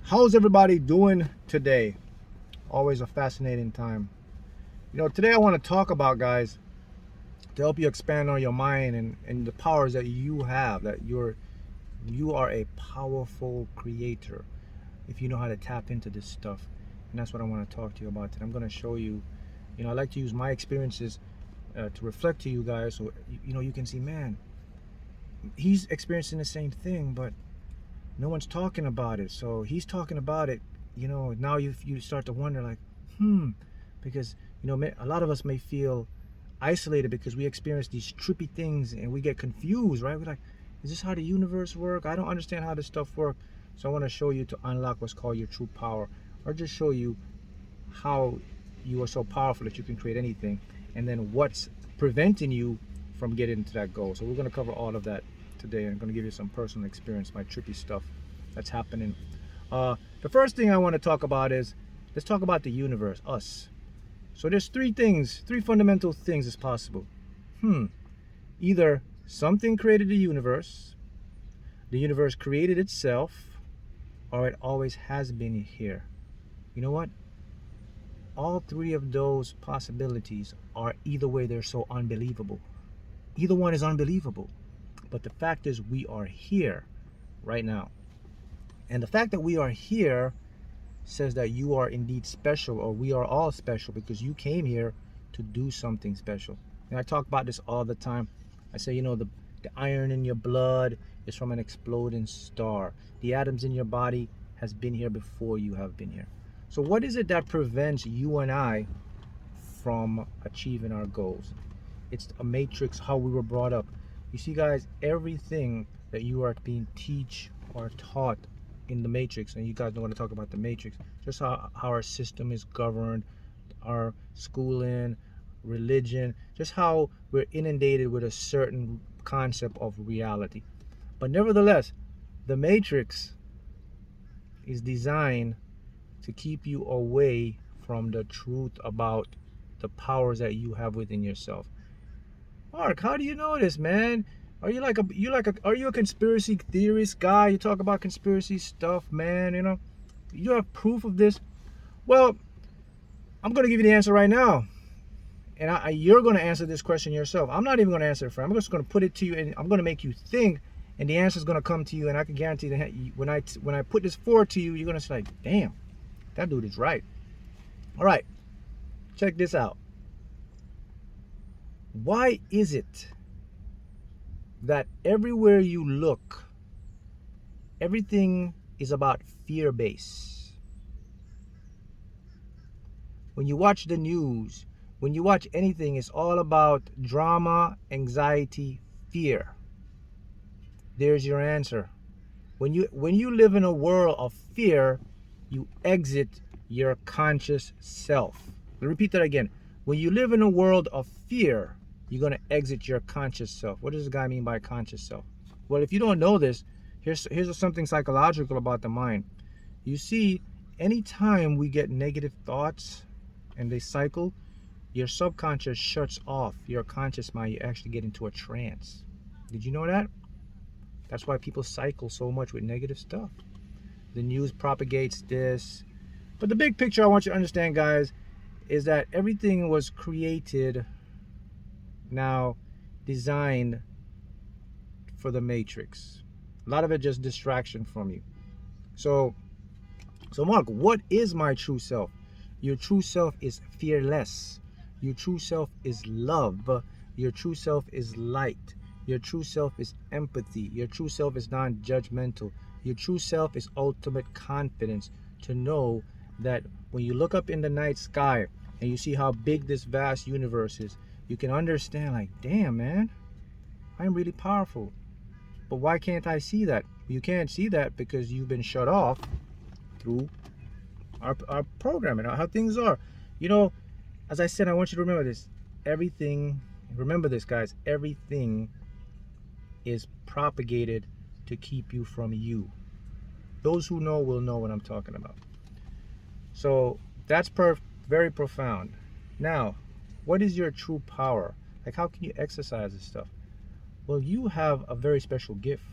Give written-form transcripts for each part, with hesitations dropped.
How's everybody doing today? Always a fascinating time. Today I want to talk about, guys, to help you expand on your mind and the powers that you have, that you are a powerful creator if you know how to tap into this stuff. And that's what I want to talk to you about today. I'm going to show you, I like to use my experiences to reflect to you guys so you can see, man, he's experiencing the same thing, but no one's talking about it. So he's talking about it. Now you start to wonder, like, because a lot of us may feel isolated because we experience these trippy things and we get confused, right? We're like, is this how the universe works? I don't understand how this stuff works. So I want to show you to unlock what's called your true power, or just show you how you are so powerful that you can create anything, and then what's preventing you from getting to that goal. So we're going to cover all of that today. I'm going to give you some personal experience, my trippy stuff that's happening. The first thing I want to talk about is, let's talk about the universe, us. So there's three fundamental things is possible. Either something created the universe created itself, or it always has been here. You know what? All three of those possibilities are, either way, they're so unbelievable. Either one is unbelievable. But the fact is, we are here right now. And the fact that we are here says that you are indeed special, or we are all special, because you came here to do something special. And I talk about this all the time. I say, the iron in your blood is from an exploding star. The atoms in your body has been here before you have been here. So what is it that prevents you and I from achieving our goals? It's a matrix, how we were brought up. You see, guys, everything that you are being or taught in the matrix, and you guys know when I talk about the matrix, just how our system is governed, our schooling, religion, just how we're inundated with a certain concept of reality. But nevertheless, the matrix is designed to keep you away from the truth about the powers that you have within yourself. Mark, how do you know this, man? Are you are you a conspiracy theorist guy? You talk about conspiracy stuff, man, You have proof of this? Well, I'm going to give you the answer right now. And you're going to answer this question yourself. I'm not even going to answer it for you. I'm just going to put it to you, and I'm going to make you think, and the answer is going to come to you. And I can guarantee that when I put this forward to you, you're going to say, damn, that dude is right. All right, check this out. Why is it that everywhere you look, everything is about fear-based? When you watch the news, when you watch anything, it's all about drama, anxiety, fear. There's your answer. When you live in a world of fear, you exit your conscious self. Let me repeat that again. When you live in a world of fear, you're going to exit your conscious self. What does this guy mean by conscious self? Well, if you don't know this, here's something psychological about the mind. You see, anytime we get negative thoughts and they cycle, your subconscious shuts off your conscious mind. You actually get into a trance. Did you know that? That's why people cycle so much with negative stuff. The news propagates this. But the big picture I want you to understand, guys, is that everything was created, now designed for the matrix. A lot of it just distraction from you. So Mark, what is my true self? Your true self is fearless. Your true self is love. Your true self is light. Your true self is empathy. Your true self is non-judgmental. Your true self is ultimate confidence, to know that when you look up in the night sky and you see how big this vast universe is, you can understand, like, damn, man, I'm really powerful. But why can't I see that? You can't see that because you've been shut off through our programming, how things are. As I said, I want you to remember this. Remember this, guys, everything is propagated to keep you from you. Those who know will know what I'm talking about. So that's very profound. Now, what is your true power? Like, how can you exercise this stuff? Well, you have a very special gift.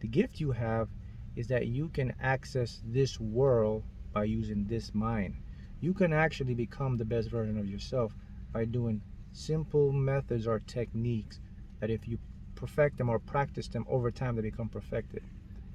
The gift you have is that you can access this world by using this mind. You can actually become the best version of yourself by doing simple methods or techniques that if you perfect them or practice them over time, they become perfected.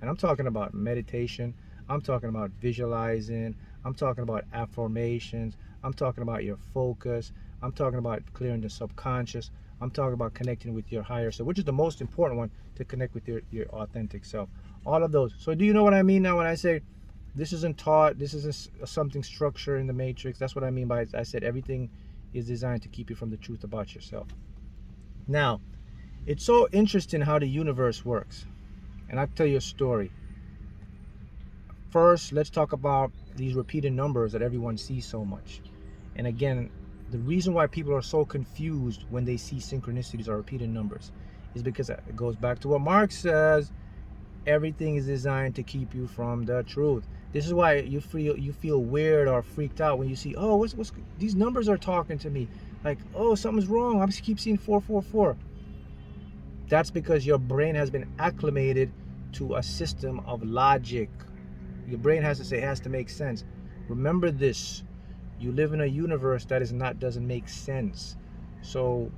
And I'm talking about meditation, I'm talking about visualizing, I'm talking about affirmations, I'm talking about your focus, I'm talking about clearing the subconscious, I'm talking about connecting with your higher self, which is the most important one, to connect with your authentic self. All of those. So do you know what I mean now when I say this isn't taught, this isn't something structured in the matrix? That's what I mean by, I said everything is designed to keep you from the truth about yourself. Now, it's so interesting how the universe works. And I'll tell you a story. First, let's talk about these repeated numbers that everyone sees so much. And again, the reason why people are so confused when they see synchronicities or repeated numbers is because it goes back to what Mark says. Everything is designed to keep you from the truth. This is why you feel weird or freaked out when you see, oh, what's these numbers are talking to me, like, oh, something's wrong, I keep seeing 444. That's because your brain has been acclimated to a system of logic. Your brain has to say, it has to make sense. Remember this, you live in a universe that doesn't make sense. So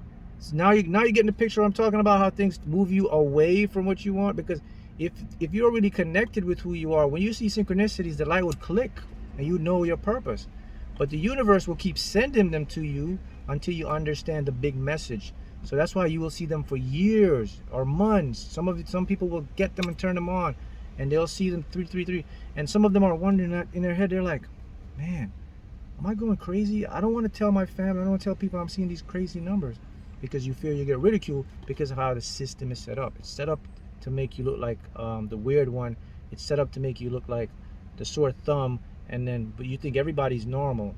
now you're getting the picture. I'm talking about how things move you away from what you want, because if you're really connected with who you are, when you see synchronicities, the light would click and you know your purpose. But the universe will keep sending them to you until you understand the big message. So that's why you will see them for years or months. Some people will get them and turn them on, and they'll see them 333, and some of them are wondering that in their head, they're like, man, am I going crazy? I don't want to tell my family, I don't want to tell people I'm seeing these crazy numbers, because you fear you get ridiculed because of how the system is set up. It's set up to make you look like the weird one. It's set up to make you look like the sore thumb, but you think everybody's normal.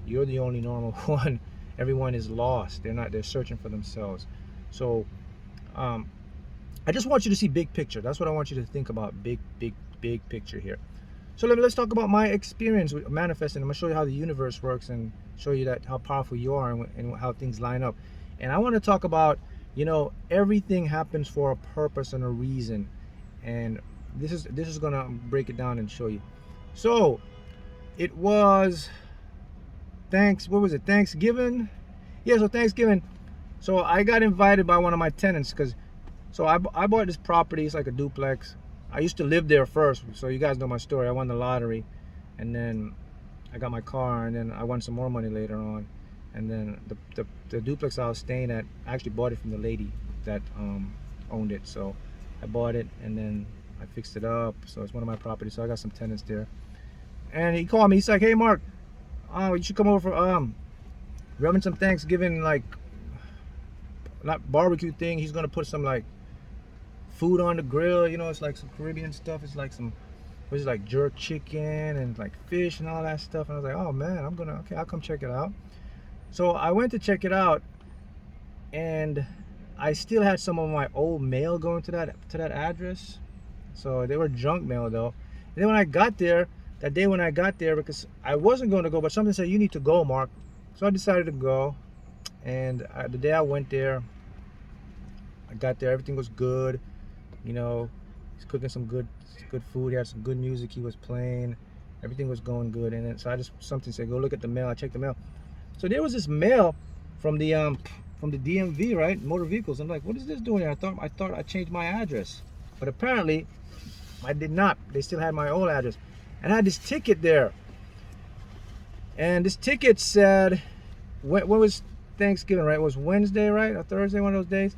You're the only normal one. Everyone is lost. They're searching for themselves. So I just want you to see big picture. That's what I want you to think about. Big picture here. So let's talk about my experience with manifesting. I'm gonna show you how the universe works and show you how powerful you are and how things line up. And I want to talk about, everything happens for a purpose and a reason. And this is gonna break it down and show you. So it was Thanksgiving? Yeah, so Thanksgiving. So I got invited by one of my tenants so I bought this property. It's like a duplex. I used to live there first, so you guys know my story. I won the lottery, and then I got my car, and then I won some more money later on. And then the duplex I was staying at, I actually bought it from the lady that owned it. So I bought it, and then I fixed it up. So it's one of my properties. So I got some tenants there. And he called me. He's like, hey, Mark, you should come over for we're having some Thanksgiving, like, not barbecue thing. He's gonna put some like food on the grill. It's like some Caribbean stuff. It's like like jerk chicken and like fish and all that stuff. And I was like, oh man, okay, I'll come check it out. So I went to check it out, and I still had some of my old mail going to that address. So they were junk mail though. And then when I got there, that day when I got there, because I wasn't going to go, but something said, you need to go, Mark. So I decided to go. And the day I went there, I got there, everything was good. He's cooking some good food. He had some good music he was playing. Everything was going good. And then so something said, go look at the mail. I checked the mail. So there was this mail from the DMV, right? Motor vehicles. I'm like, what is this doing here? I thought I changed my address, but apparently I did not. They still had my old address, and I had this ticket there. And this ticket said, when was Thanksgiving, right? It was Wednesday, right? Or Thursday, one of those days.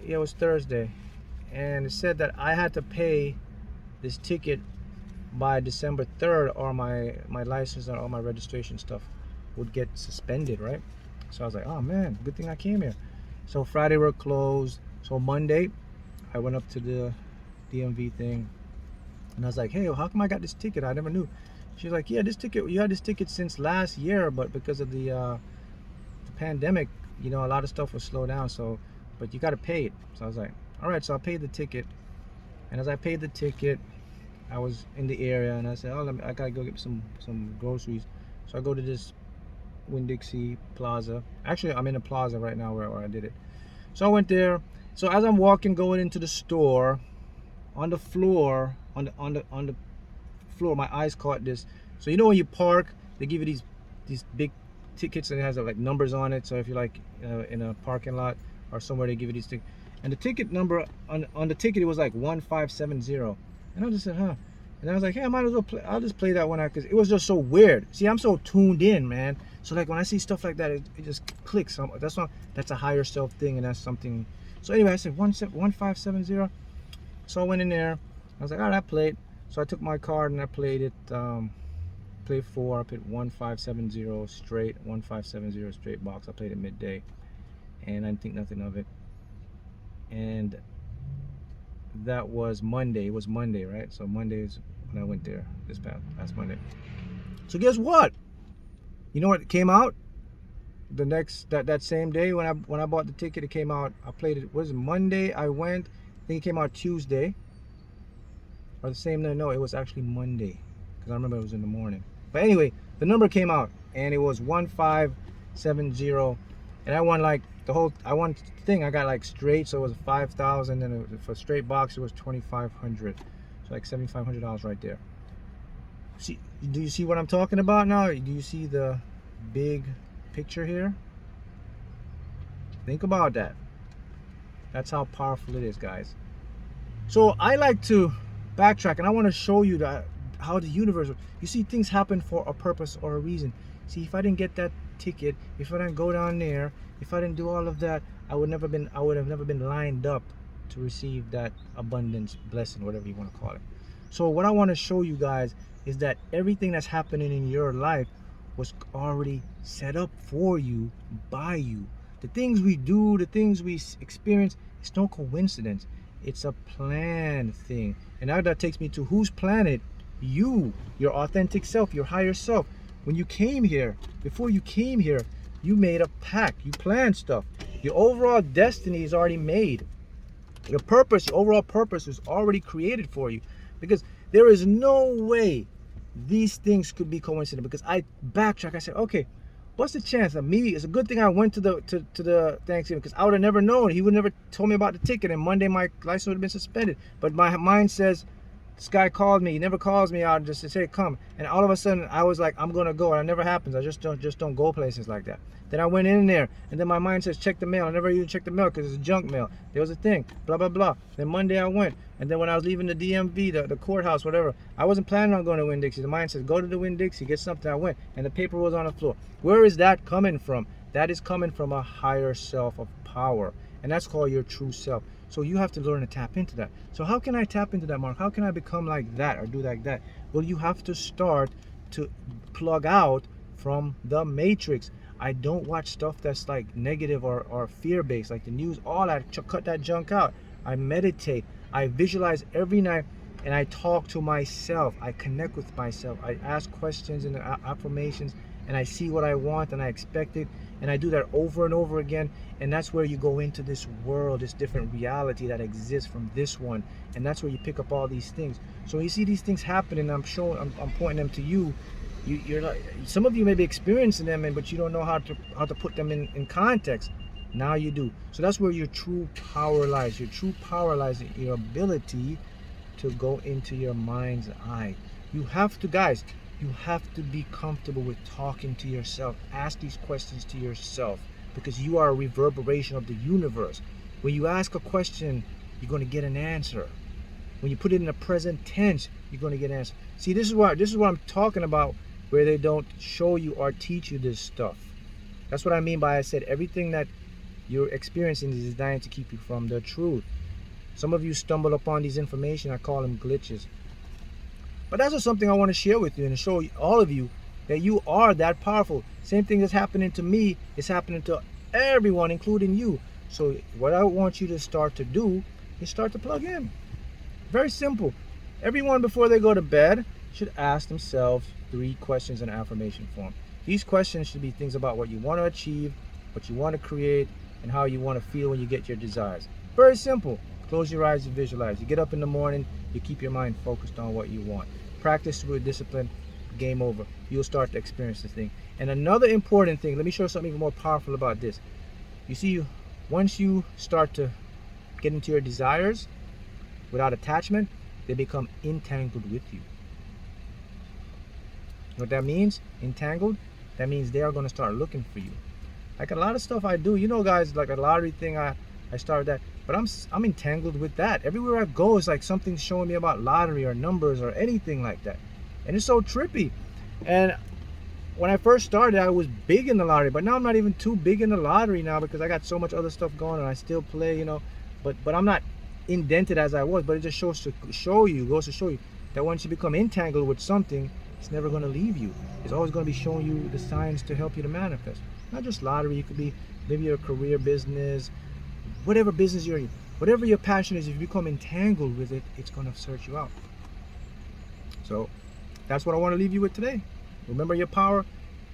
Yeah, it was Thursday. And it said that I had to pay this ticket by December 3rd, or my license and all my registration stuff would get suspended, right? So I was like, oh man, good thing I came here. So Friday we're closed. So Monday I went up to the DMV thing, and I was like, hey, how come I got this ticket? I never knew. She's like, yeah, you had this ticket since last year, but because of the pandemic, a lot of stuff was slowed down, but you got to pay it. So I was like, all right. So I paid the ticket, and as I paid the ticket, I was in the area, and I said, oh, I gotta go get some groceries. So I go to this Winn-Dixie Plaza. Actually, I'm in a plaza right now where I did it. So I went there. So as I'm going into the store, on the floor, on the floor, my eyes caught this. So you know when you park, they give you these big tickets and it has like numbers on it. So if you're like in a parking lot or somewhere, they give you these things. And the ticket number on the ticket, it was like 1570. And I just said, huh. And I was like, hey, I might as well play. I'll just play that one out because it was just so weird. See, I'm so tuned in, man. So like when I see stuff like that, it just clicks. That's a higher self thing, and that's something. So anyway, I said 1570. So I went in there. I was like, all right, I played. So I took my card and I played it. Played 4. I put 1570 straight, 1570 straight box. I played it midday, and I didn't think nothing of it. And that was Monday. It was Monday, right? So Monday is when I went there this past Monday. So guess what? You know what came out? The next that same day when I bought the ticket, it came out. I played it. Was it Monday? I went. I think it came out Tuesday. Or the same day? No, it was actually Monday because I remember it was in the morning. But anyway, the number came out and it was 1570, and I won like I won the thing. I got like straight, so it was 5,000, and for straight box it was 2,500. So like $7,500 right there. See, do you see what I'm talking about now? Do you see the big picture here? Think about that. That's how powerful it is, guys. So I like to backtrack, and I want to show you that how the universe, you see, things happen for a purpose or a reason. See, if I didn't get that ticket, if I didn't go down there, if I didn't do all of that, I would have never been lined up to receive that abundance, blessing, whatever you want to call it. So what I want to show you guys is that everything that's happening in your life was already set up for you, by you. The things we do, the things we experience, it's no coincidence. It's a planned thing. And now that takes me to whose planet? You, your authentic self, your higher self. When you came here, before you came here, you made a pact. You planned stuff. Your overall destiny is already made. Your purpose, your overall purpose is already created for you. Because there is no way these things could be coincident. Because I backtrack. I said, okay, what's the chance of me? It's a good thing I went to the Thanksgiving, because I would have never known. He would never told me about the ticket, and Monday my license would have been suspended. But my mind says, this guy called me. He never calls me out just to say come. And all of a sudden I was like, I'm gonna go. And it never happens. I just don't go places like that. Then I went in there, and then my mind says check the mail. I never even checked the mail because it's junk mail. There was a thing, blah blah blah. Then Monday I went, and then when I was leaving the DMV, the courthouse, whatever, I wasn't planning on going to Winn-Dixie. The mind says go to the Winn-Dixie, get something. I went, and the paper was on the floor. Where is that coming from? That is coming from a higher self of power, and that's called your true self. So you have to learn to tap into that. So how can I tap into that, Mark? How can I become like that or do like that? Well, you have to start to plug out from the matrix. I don't watch stuff that's like negative or fear-based, like the news, all that. Cut that junk out. I meditate. I visualize every night, and I talk to myself. I connect with myself. I ask questions and affirmations, and I see what I want and I expect it. And I do that over and over again. And that's where you go into this world, this different reality that exists from this one. And that's where you pick up all these things. So you see these things happening, I'm pointing them to you. You're like, some of you may be experiencing them, but you don't know how to put them in context. Now you do. So that's where your true power lies. Your true power lies in your ability to go into your mind's eye. You have to, guys, you have to be comfortable with talking to yourself. Ask these questions to yourself, because you are a reverberation of the universe. When you ask a question, you're going to get an answer. When you put it in the present tense, you're going to get an answer. See, this is what I'm talking about, where they don't show you or teach you this stuff. That's what I mean by I said everything that you're experiencing is designed to keep you from the truth. Some of you stumble upon these information. I call them glitches. But that's just something I want to share with you and show all of you that you are that powerful. Same thing that's happening to me is happening to everyone, including you. So what I want you to start to do is start to plug in. Very simple. Everyone, before they go to bed, should ask themselves 3 questions in affirmation form. These questions should be things about what you want to achieve, what you want to create, and how you want to feel when you get your desires. Very simple. Close your eyes and visualize. You get up in the morning, you keep your mind focused on what you want. Practice with discipline, game over. You'll start to experience this thing. And another important thing, let me show you something even more powerful about this. You see, once you start to get into your desires, without attachment, they become entangled with you. What that means, entangled, that means they are going to start looking for you. Like a lot of stuff I do, you know, guys, like a lottery thing, I started that, but I'm entangled with that. Everywhere I go, it's like something's showing me about lottery or numbers or anything like that, and it's so trippy. And when I first started, I was big in the lottery, but now I'm not even too big in the lottery now because I got so much other stuff going on. I still play, you know, but I'm not indented as I was. But it just goes to show you that once you become entangled with something, it's never going to leave you. It's always going to be showing you the signs to help you to manifest. Not just lottery. It could be maybe your career, business, whatever business you're in, whatever your passion is. If you become entangled with it, it's going to search you out. So that's what I want to leave you with today. Remember your power.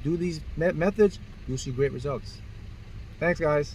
Do these methods. You'll see great results. Thanks, guys.